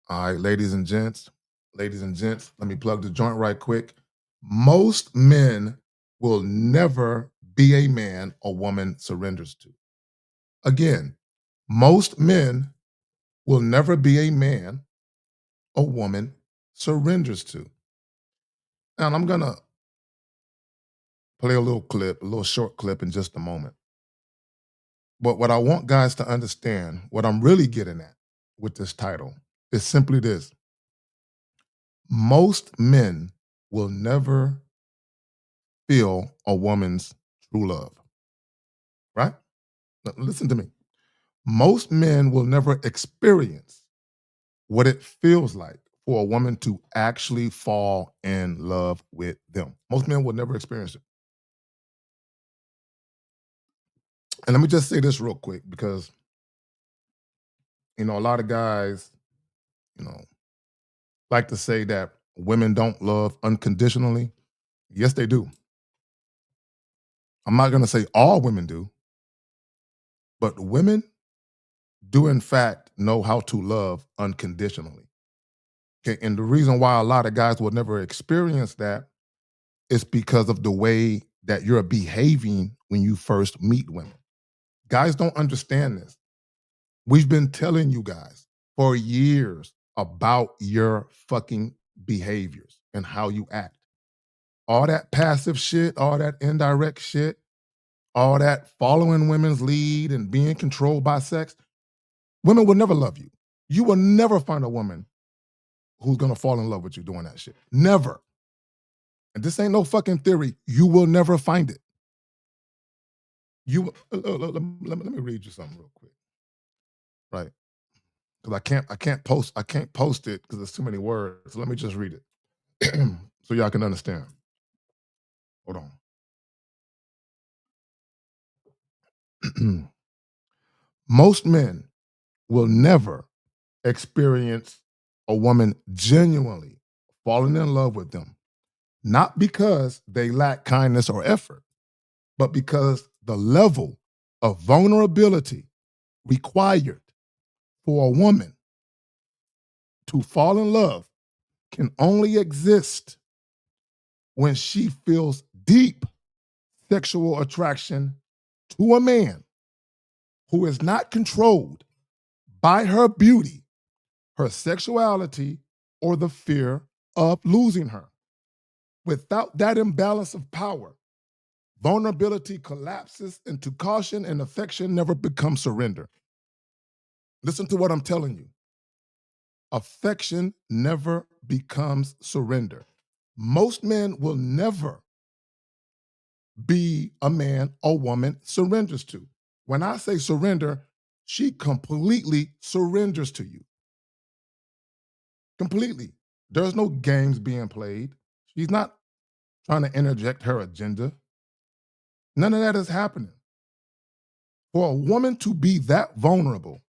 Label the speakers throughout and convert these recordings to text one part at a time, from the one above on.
Speaker 1: All right, ladies and gents, let me plug the joint right quick. Most men will never be a man a woman surrenders to. Again, most men will never be a man a woman surrenders to. And I'm going to play a little clip, a little short clip in just a moment. But what I want guys to understand, what I'm really getting at with this title is simply this: most men will never feel a woman's true love, right? Now, listen to me. Most men will never experience what it feels like for a woman to actually fall in love with them. Most men will never experience it. And let me just say this real quick because, a lot of guys, you know, like to say that women don't love unconditionally. Yes, they do. I'm not going to say all women do, but women do, in fact, know how to love unconditionally. Okay. And the reason why a lot of guys will never experience that is because of the way that you're behaving when you first meet women. Guys don't understand this. We've been telling you guys for years about your fucking behaviors and how you act. All that passive shit, all that indirect shit, all that following women's lead and being controlled by sex, women will never love you. You will never find a woman who's gonna fall in love with you doing that shit. Never. And this ain't no fucking theory. You will never find it. Let me read you something real quick, right? Because I can't post it because there's too many words. So let me just read it so y'all can understand. Hold on. Most men will never experience a woman genuinely falling in love with them, not because they lack kindness or effort, but because the level of vulnerability required for a woman to fall in love can only exist when she feels deep sexual attraction to a man who is not controlled by her beauty, her sexuality, or the fear of losing her. Without that imbalance of power, vulnerability collapses into caution and affection never becomes surrender. Listen to what I'm telling you. Affection never becomes surrender. Most men will never be a man or woman surrenders to. When I say surrender, she completely surrenders to you. Completely. There's no games being played. She's not trying to interject her agenda. None of that is happening. For a woman to be that vulnerable,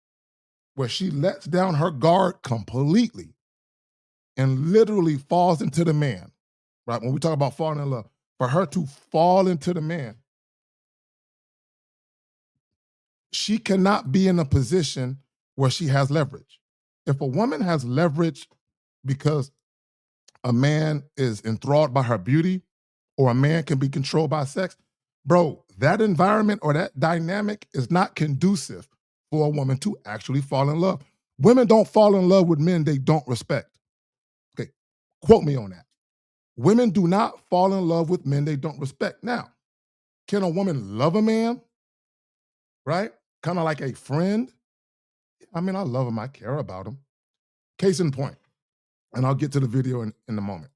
Speaker 1: where she lets down her guard completely and literally falls into the man, right? When we talk about falling in love, for her to fall into the man, she cannot be in a position where she has leverage. If a woman has leverage because a man is enthralled by her beauty or a man can be controlled by sex, bro, that environment or that dynamic is not conducive for a woman to actually fall in love. Women don't fall in love with men they don't respect. Okay, quote me on that. Women do not fall in love with men they don't respect. Now, can a woman love a man, right? Kind of like a friend? I mean, I love him, I care about him. Case in point, and I'll get to the video in a moment.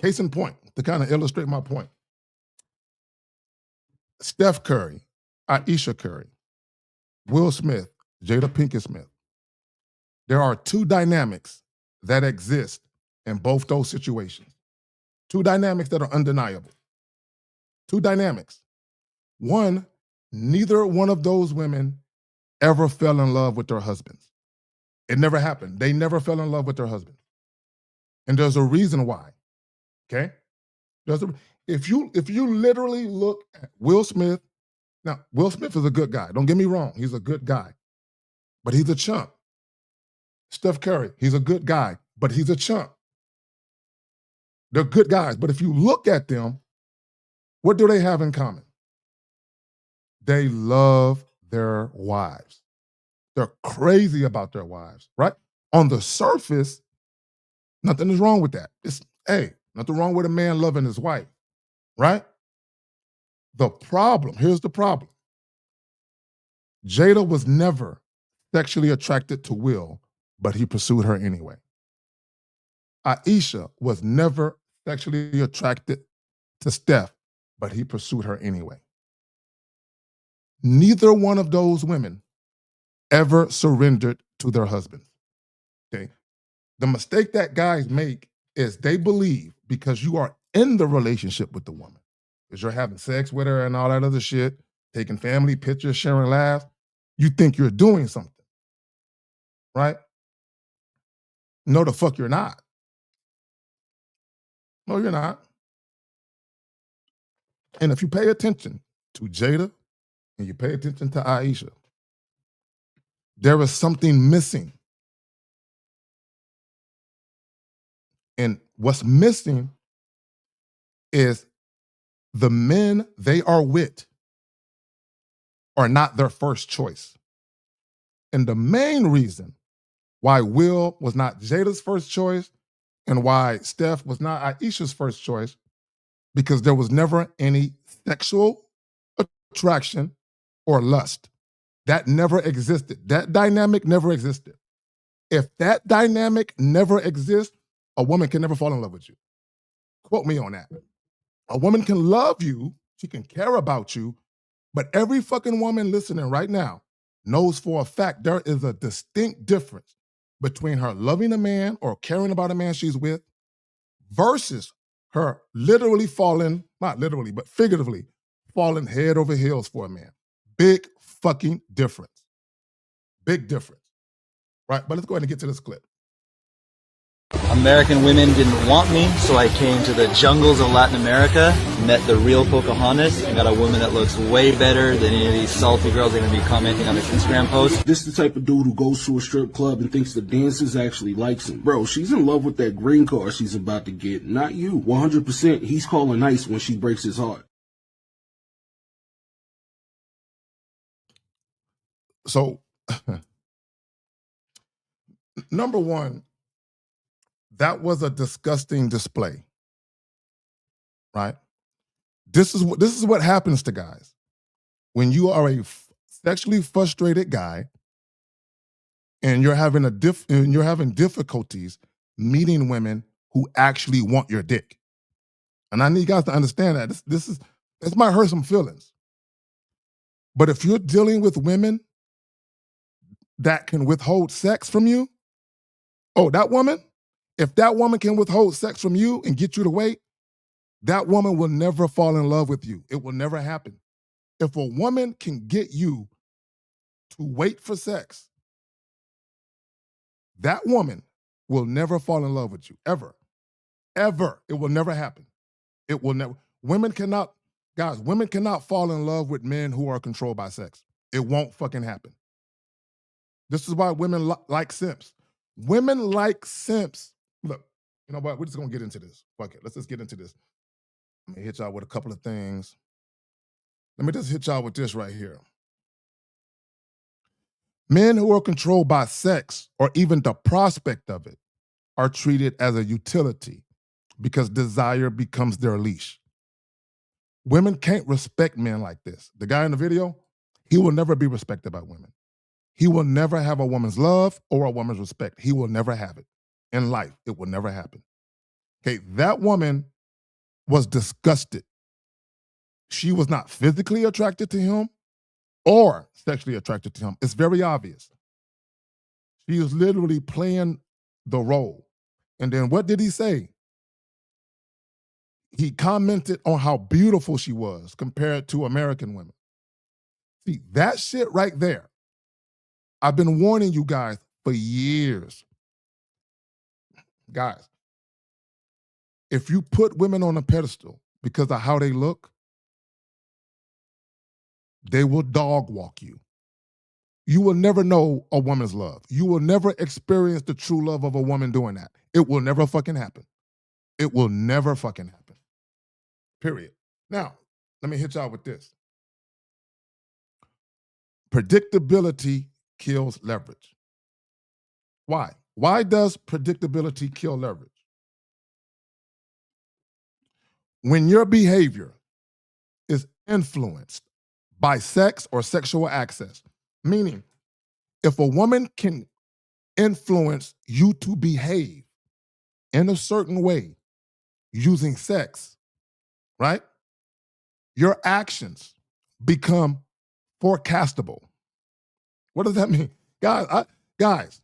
Speaker 1: Case in point, to kind of illustrate my point. Steph Curry, Aisha Curry, Will Smith, Jada Pinkett Smith. There are two dynamics that exist in both those situations. Two dynamics that are undeniable. Two dynamics. One, neither one of those women ever fell in love with their husbands. It never happened. They never fell in love with their husbands. And there's a reason why. Okay? There's a, if you literally look at Will Smith, now Will Smith is a good guy. Don't get me wrong, he's a good guy, but he's a chump. Steph Curry, he's a good guy, but he's a chump. They're good guys, but if you look at them, what do they have in common? They love their wives. They're crazy about their wives, right? On the surface, nothing is wrong with that. Hey, nothing wrong with a man loving his wife, right? Here's the problem. Jada was never sexually attracted to Will, but he pursued her anyway. Aisha was never sexually attracted to Steph, but he pursued her anyway. Neither one of those women ever surrendered to their husbands. Okay. The mistake that guys make is they believe because you are in the relationship with the woman, because you're having sex with her and all that other shit, taking family pictures, sharing laughs, you think you're doing something, right? No, the fuck you're not. No, you're not. And if you pay attention to Jada and you pay attention to Aisha, there is something missing. And what's missing is the men they are with are not their first choice. And the main reason why Will was not Jada's first choice and why Steph was not Aisha's first choice, because there was never any sexual attraction or lust. That never existed. That dynamic never existed. If that dynamic never exists, a woman can never fall in love with you. Quote me on that. A woman can love you, she can care about you, but every fucking woman listening right now knows for a fact there is a distinct difference between her loving a man or caring about a man she's with versus her literally falling, not literally, but figuratively, falling head over heels for a man. Big fucking difference. Big difference. Right? But let's go ahead and get to this clip.
Speaker 2: American women didn't want me, so I came to the jungles of Latin America, met the real Pocahontas, and got a woman that looks way better than any of these salty girls that are going to be commenting on this Instagram post.
Speaker 3: This is the type of dude who goes to a strip club and thinks the dancers actually likes him. Bro, she's in love with that green card she's about to get, not you. 100% he's calling nice when she breaks his heart.
Speaker 1: So, number one, that was a disgusting display, right? This is what happens to guys when you are a sexually frustrated guy and you're having difficulties meeting women who actually want your dick. And I need you guys to understand that this might hurt some feelings, but if you're dealing with women that can withhold sex from you, that woman. If that woman can withhold sex from you and get you to wait, that woman will never fall in love with you. It will never happen. If a woman can get you to wait for sex, that woman will never fall in love with you, ever. Ever. It will never happen. It will never. Women cannot fall in love with men who are controlled by sex. It won't fucking happen. This is why women like simps. Women like simps. Look, you know what? We're just going to get into this. Fuck it. Let's just get into this. Let me hit y'all with a couple of things. Let me just hit y'all with this right here. Men who are controlled by sex or even the prospect of it are treated as a utility because desire becomes their leash. Women can't respect men like this. The guy in the video, he will never be respected by women. He will never have a woman's love or a woman's respect. He will never have it. In life, it will never happen. Okay, that woman was disgusted. She was not physically attracted to him or sexually attracted to him. It's very obvious. She is literally playing the role. And then what did he say? He commented on how beautiful she was compared to American women. See, that shit right there, I've been warning you guys for years. Guys, if you put women on a pedestal because of how they look, they will dog walk you. you will never know a woman's love. You will never experience the true love of a woman doing that. It will never fucking happen. It will never fucking happen. Period. Now, let me hit y'all with this. Predictability kills leverage. Why? Why does predictability kill leverage? When your behavior is influenced by sex or sexual access, meaning if a woman can influence you to behave in a certain way using sex, right? Your actions become forecastable. What does that mean? Guys,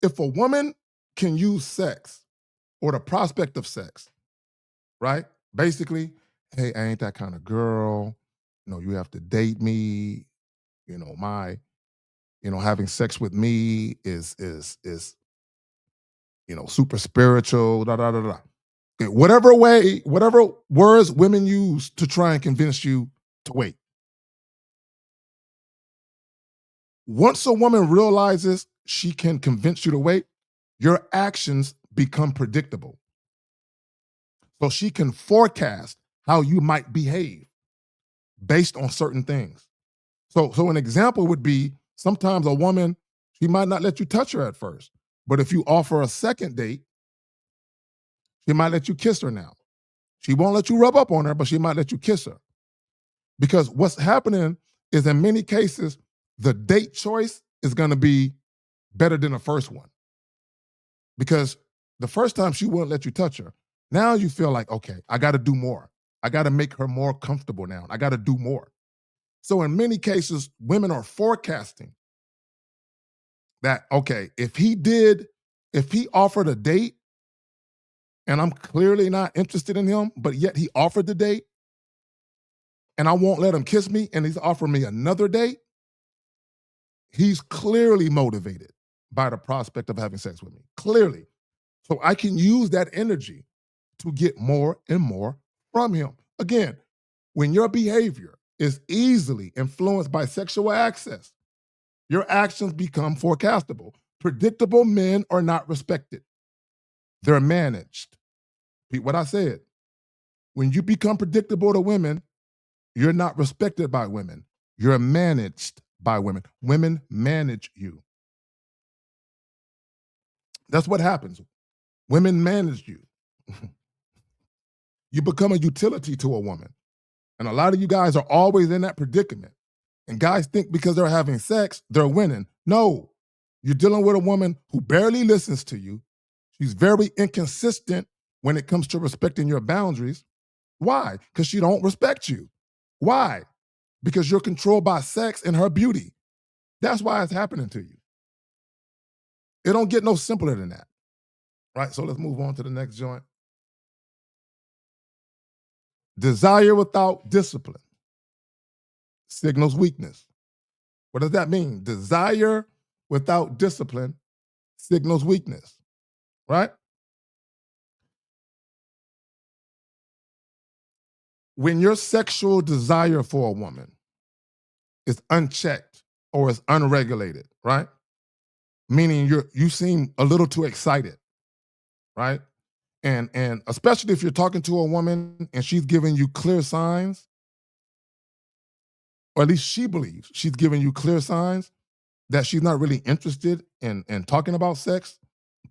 Speaker 1: if a woman can use sex or the prospect of sex, right? Basically, hey, I ain't that kind of girl. You have to date me. Having sex with me is super spiritual, da da da da. Whatever words women use to try and convince you to wait. Once a woman realizes she can convince you to wait, your actions become predictable. So she can forecast how you might behave based on certain things. So an example would be sometimes a woman, she might not let you touch her at first, but if you offer a second date, she might let you kiss her now. She won't let you rub up on her, but she might let you kiss her. Because what's happening is in many cases, the date choice is going to be better than the first one. Because the first time she wouldn't let you touch her. Now you feel like, okay, I got to do more. I got to make her more comfortable now. I got to do more. So in many cases, women are forecasting that, okay, if he offered a date and I'm clearly not interested in him, but yet he offered the date and I won't let him kiss me and he's offering me another date, he's clearly motivated by the prospect of having sex with me. Clearly. So I can use that energy to get more and more from him. Again, when your behavior is easily influenced by sexual access, your actions become forecastable. Predictable men are not respected. They're managed. Repeat what I said. When you become predictable to women, you're not respected by women. You're managed by women. Women manage you. That's what happens. Women manage you. You become a utility to a woman. And a lot of you guys are always in that predicament. And guys think because they're having sex, they're winning. No, you're dealing with a woman who barely listens to you. She's very inconsistent when it comes to respecting your boundaries. Why? Because she don't respect you. Why? Because you're controlled by sex and her beauty. That's why it's happening to you. It don't get no simpler than that. Right? So let's move on to the next joint. Desire without discipline signals weakness. What does that mean? Desire without discipline signals weakness, right? When your sexual desire for a woman is unchecked or is unregulated, right? Meaning you seem a little too excited, right? And especially if you're talking to a woman and she's giving you clear signs, or at least she believes she's giving you clear signs that she's not really interested in talking about sex,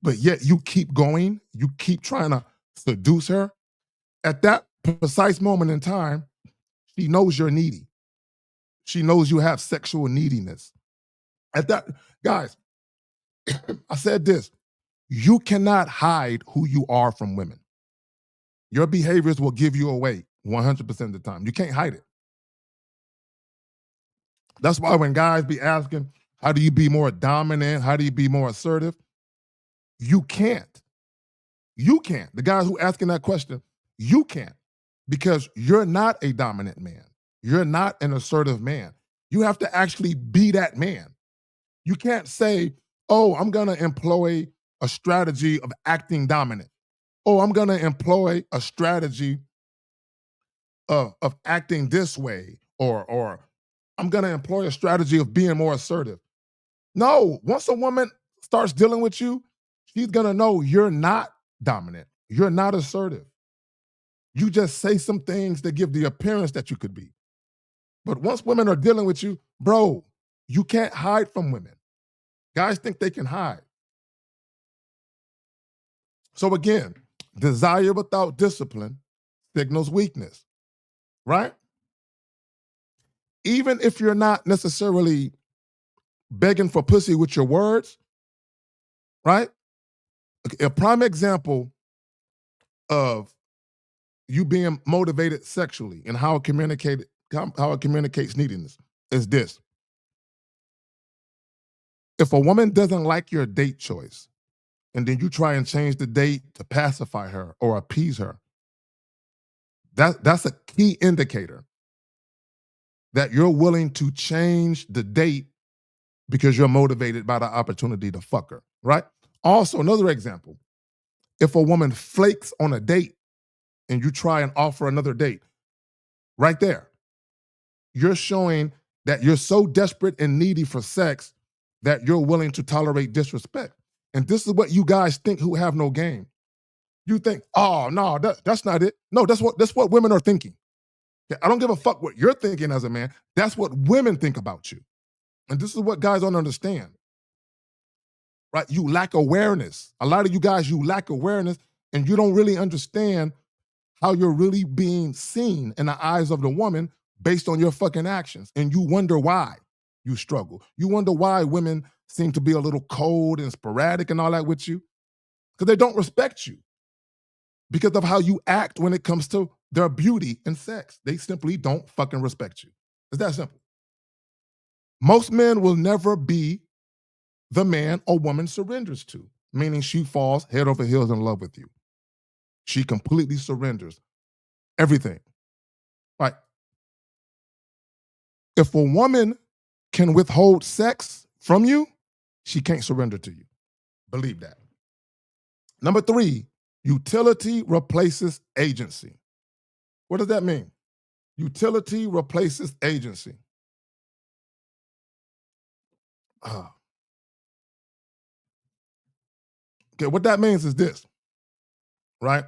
Speaker 1: but yet you keep going, you keep trying to seduce her. At that precise moment in time, she knows you're needy. She knows you have sexual neediness. At that, guys, I said this, you cannot hide who you are from women. Your behaviors will give you away 100% of the time. You can't hide it. That's why when guys be asking, how do you be more dominant? How do you be more assertive? You can't. You can't. The guys who asking that question, you can't. Because you're not a dominant man. You're not an assertive man. You have to actually be that man. You can't say, oh, I'm going to employ a strategy of acting dominant. Oh, I'm going to employ a strategy of acting this way or I'm going to employ a strategy of being more assertive. No, once a woman starts dealing with you, she's going to know you're not dominant. You're not assertive. You just say some things that give the appearance that you could be. But once women are dealing with you, bro, you can't hide from women. Guys think they can hide. So again, desire without discipline signals weakness, right? Even if you're not necessarily begging for pussy with your words, right? A prime example of you being motivated sexually and how it communicates neediness is this. If a woman doesn't like your date choice, and then you try and change the date to pacify her or appease her, that's a key indicator that you're willing to change the date because you're motivated by the opportunity to fuck her, right? Also, another example, if a woman flakes on a date and you try and offer another date, right there, you're showing that you're so desperate and needy for sex that you're willing to tolerate disrespect. And this is what you guys think who have no game. You think, oh no, that's not it. No, that's what women are thinking. I don't give a fuck what you're thinking as a man. That's what women think about you. And this is what guys don't understand. Right? You lack awareness. A lot of you guys, you lack awareness and you don't really understand how you're really being seen in the eyes of the woman based on your fucking actions. And you wonder why you struggle. You wonder why women seem to be a little cold and sporadic and all that with you. Because they don't respect you. Because of how you act when it comes to their beauty and sex. They simply don't fucking respect you. It's that simple. Most men will never be the man or woman surrenders to, meaning she falls head over heels in love with you. She completely surrenders everything. Right? If a woman can withhold sex from you, she can't surrender to you. Believe that. Number 3, utility replaces agency. What does that mean? Utility replaces agency. Okay, what that means is this, right?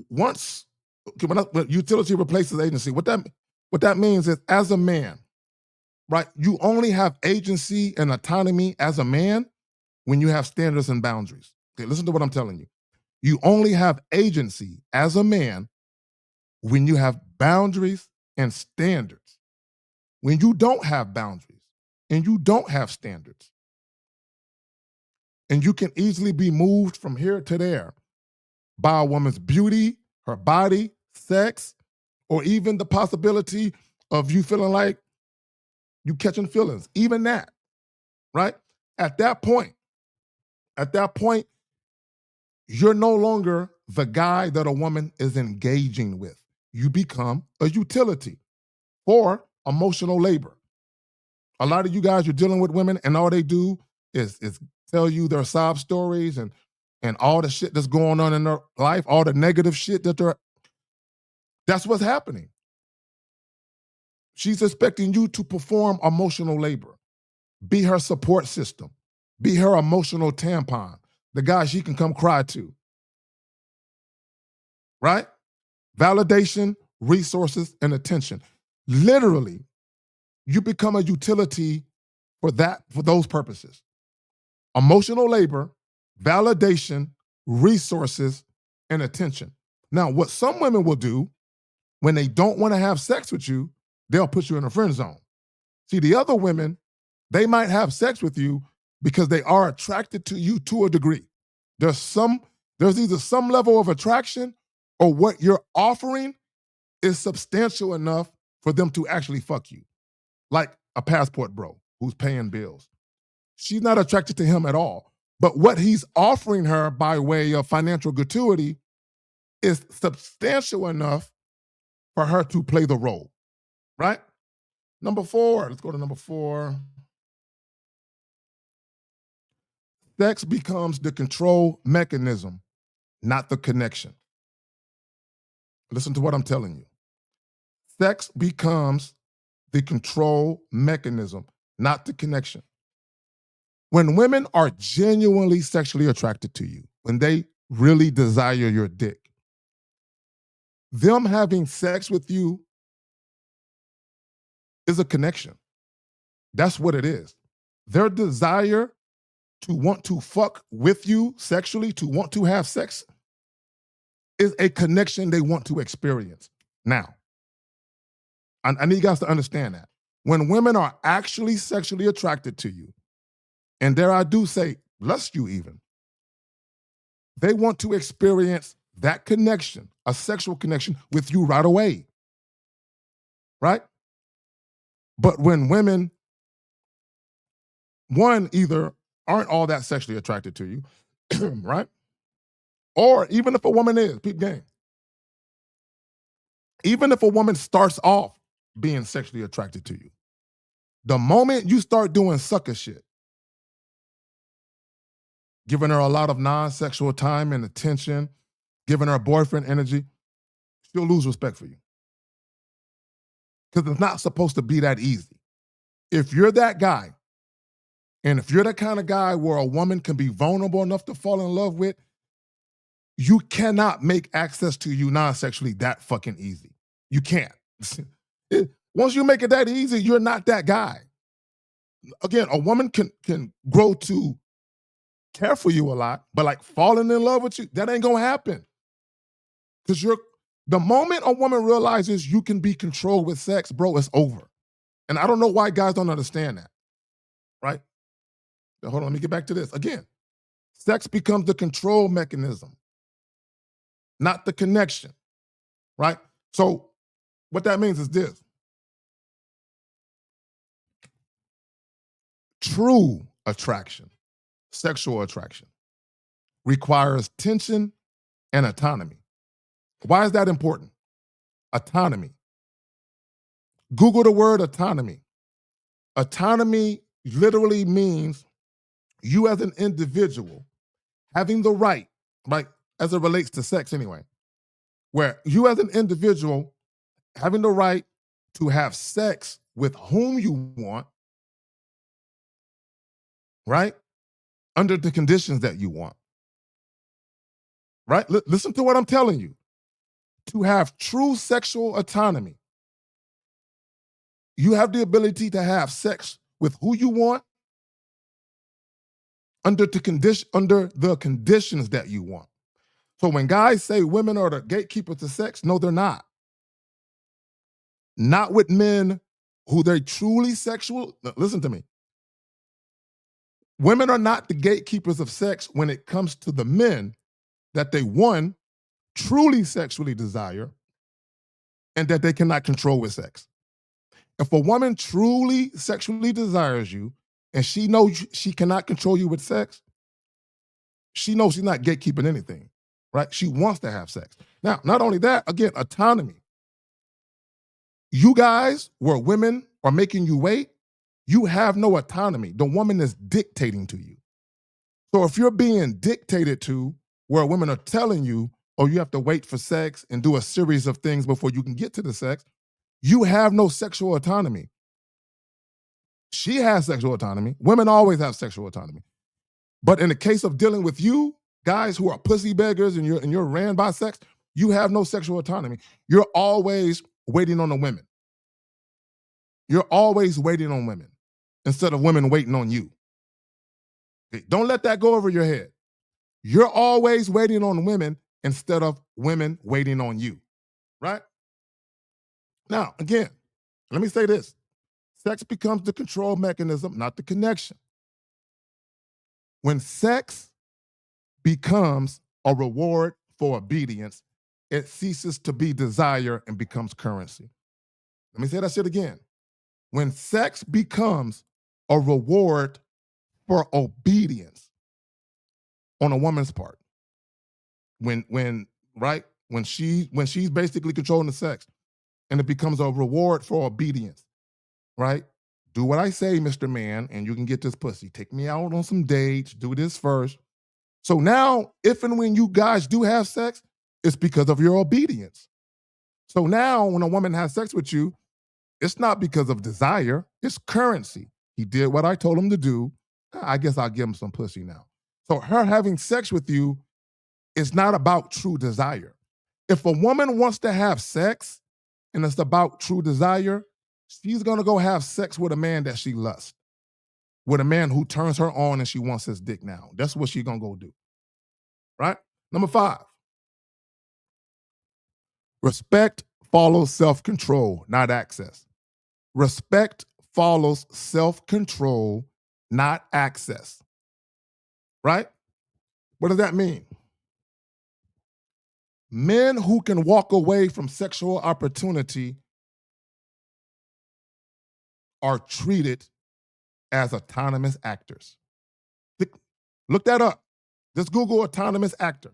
Speaker 1: Once when utility replaces agency, what that means is as a man, right? You only have agency and autonomy as a man when you have standards and boundaries. Okay, listen to what I'm telling you. You only have agency as a man when you have boundaries and standards. When you don't have boundaries and you don't have standards, and you can easily be moved from here to there by a woman's beauty, her body, sex, or even the possibility of you feeling like you catching feelings, even that, right? At that point, you're no longer the guy that a woman is engaging with. You become a utility for emotional labor. A lot of you guys are dealing with women and all they do is tell you their sob stories and all the shit that's going on in their life, all the negative shit that's what's happening. She's expecting you to perform emotional labor, be her support system, be her emotional tampon, the guy she can come cry to. Right? Validation, resources, and attention. Literally, you become a utility for those purposes. Emotional labor, validation, resources, and attention. Now, what some women will do when they don't want to have sex with you, they'll put you in a friend zone. See, the other women, they might have sex with you because they are attracted to you to a degree. There's either some level of attraction or what you're offering is substantial enough for them to actually fuck you. Like a passport bro who's paying bills. She's not attracted to him at all. But what he's offering her by way of financial gratuity is substantial enough for her to play the role, right? Number 4, let's go to number 4. Sex becomes the control mechanism, not the connection. Listen to what I'm telling you. Sex becomes the control mechanism, not the connection. When women are genuinely sexually attracted to you, when they really desire your dick, them having sex with you is a connection. That's what it is. Their desire to want to fuck with you sexually, to want to have sex, is a connection they want to experience. Now, I need you guys to understand that. When women are actually sexually attracted to you, and dare I do say, lust you even, they want to experience that connection, a sexual connection with you right away. Right? But when women, one, either aren't all that sexually attracted to you, right? Or even if a woman is, peep game, even if a woman starts off being sexually attracted to you, the moment you start doing sucker shit, giving her a lot of non-sexual time and attention, giving her boyfriend energy, she'll lose respect for you. Because it's not supposed to be that easy. If you're that guy, and if you're the kind of guy where a woman can be vulnerable enough to fall in love with, you cannot make access to you non-sexually that fucking easy. You can't. Once you make it that easy, you're not that guy. Again, a woman can grow to care for you a lot, but like falling in love with you, that ain't gonna happen. Because the moment a woman realizes you can be controlled with sex, bro, it's over. And I don't know why guys don't understand that, right? Now, hold on, let me get back to this. Again, sex becomes the control mechanism, not the connection, right? So what that means is this. True attraction, sexual attraction, requires tension and autonomy. Why is that important? Autonomy. Google the word autonomy. Autonomy literally means you as an individual having the right, as it relates to sex anyway, where you as an individual having the right to have sex with whom you want, right? Under the conditions that you want, right? Listen to what I'm telling you. To have true sexual autonomy, you have the ability to have sex with who you want under the conditions that you want. So when guys say women are the gatekeepers to sex, no, they're not. Not with men who they're truly sexual. Listen to me. Women are not the gatekeepers of sex when it comes to the men that they, one, truly sexually desire and that they cannot control with sex. If a woman truly sexually desires you and she knows she cannot control you with sex, she knows she's not gatekeeping anything, right? She wants to have sex. Now, not only that, again, autonomy. You guys, where women are making you wait, you have no autonomy. The woman is dictating to you. So if you're being dictated to, where women are telling you, oh, you have to wait for sex and do a series of things before you can get to the sex, you have no sexual autonomy. She has sexual autonomy. Women always have sexual autonomy. But in the case of dealing with you, guys who are pussy beggars and you're ran by sex, you have no sexual autonomy. You're always waiting on the women. You're always waiting on women instead of women waiting on you. Okay, don't let that go over your head. You're always waiting on women instead of women waiting on you, right? Now, again, let me say this. Sex becomes the control mechanism, not the connection. When sex becomes a reward for obedience, it ceases to be desire and becomes currency. Let me say that shit again. When sex becomes a reward for obedience on a woman's part, when she's basically controlling the sex, and it becomes a reward for obedience, right? Do what I say, Mr. Man, and you can get this pussy. Take me out on some dates, do this first. So now, if and when you guys do have sex, it's because of your obedience. So now when a woman has sex with you, it's not because of desire, it's currency. He did what I told him to do. I guess I'll give him some pussy now. So her having sex with you is not about true desire. If a woman wants to have sex and it's about true desire, she's gonna go have sex with a man that she lusts, with a man who turns her on and she wants his dick now. That's what she's gonna go do. Right? Number 5, respect follows self-control, not access. Respect follows self-control, not access. Right? What does that mean? Men who can walk away from sexual opportunity are treated as autonomous actors. Look that up. Just Google autonomous actor.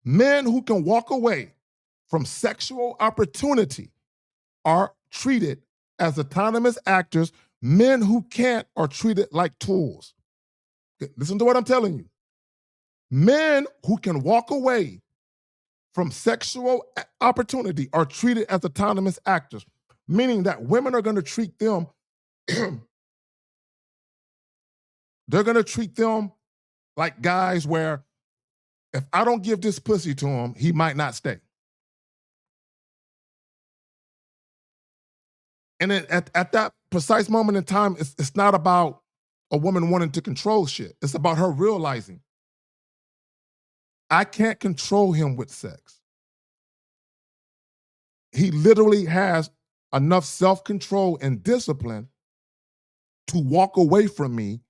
Speaker 1: Men who can walk away from sexual opportunity are treated as autonomous actors. Men who can't are treated like tools. Listen to what I'm telling you. Men who can walk away from sexual opportunity are treated as autonomous actors, meaning that women are going to treat them, they're going to treat them like guys where if I don't give this pussy to him, he might not stay. And then at that precise moment in time, it's not about a woman wanting to control shit. It's about her realizing, I can't control him with sex. He literally has enough self-control and discipline to walk away from me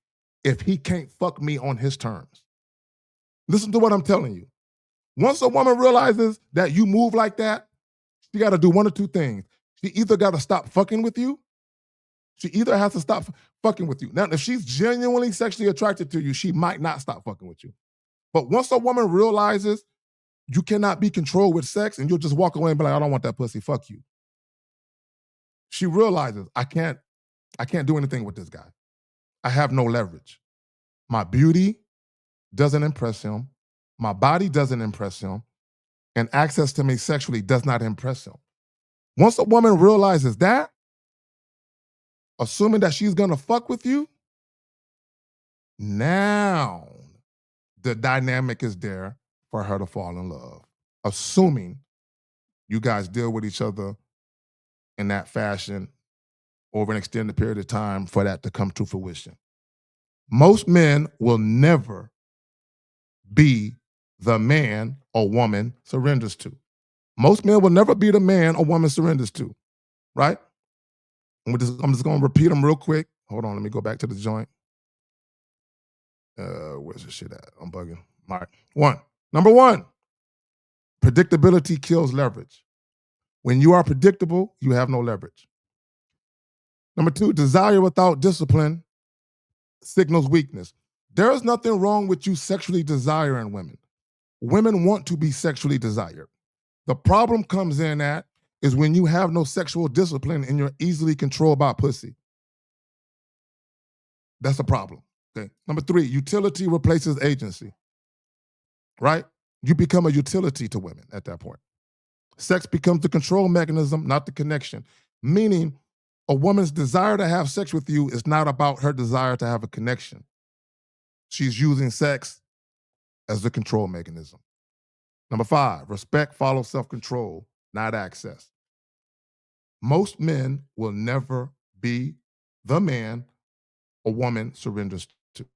Speaker 1: if he can't fuck me on his terms. Listen to what I'm telling you. Once a woman realizes that you move like that, she got to do one or two things. She either got to stop fucking with you. She either has to stop fucking with you. Now, if she's genuinely sexually attracted to you, she might not stop fucking with you. But once a woman realizes you cannot be controlled with sex and you'll just walk away and be like, I don't want that pussy, fuck you. She realizes, I can't do anything with this guy. I have no leverage. My beauty doesn't impress him. My body doesn't impress him. And access to me sexually does not impress him. Once a woman realizes that, assuming that she's gonna fuck with you, now the dynamic is there for her to fall in love. Assuming you guys deal with each other in that fashion over an extended period of time for that to come to fruition. Most men will never be the man a woman surrenders to. Most men will never be the man a woman surrenders to, right? I'm just going to repeat them real quick. Hold on, let me go back to the joint. Where's this shit at? I'm bugging. All right. Number 1, predictability kills leverage. When you are predictable, you have no leverage. Number 2, desire without discipline signals weakness. There is nothing wrong with you sexually desiring women. Women want to be sexually desired. The problem comes in at is when you have no sexual discipline and you're easily controlled by pussy. That's a problem. Okay. Number 3, utility replaces agency. Right? You become a utility to women at that point. Sex becomes the control mechanism, not the connection. Meaning, a woman's desire to have sex with you is not about her desire to have a connection. She's using sex as the control mechanism. Number 5, respect follows self-control, not access. Most men will never be the man a woman surrenders to.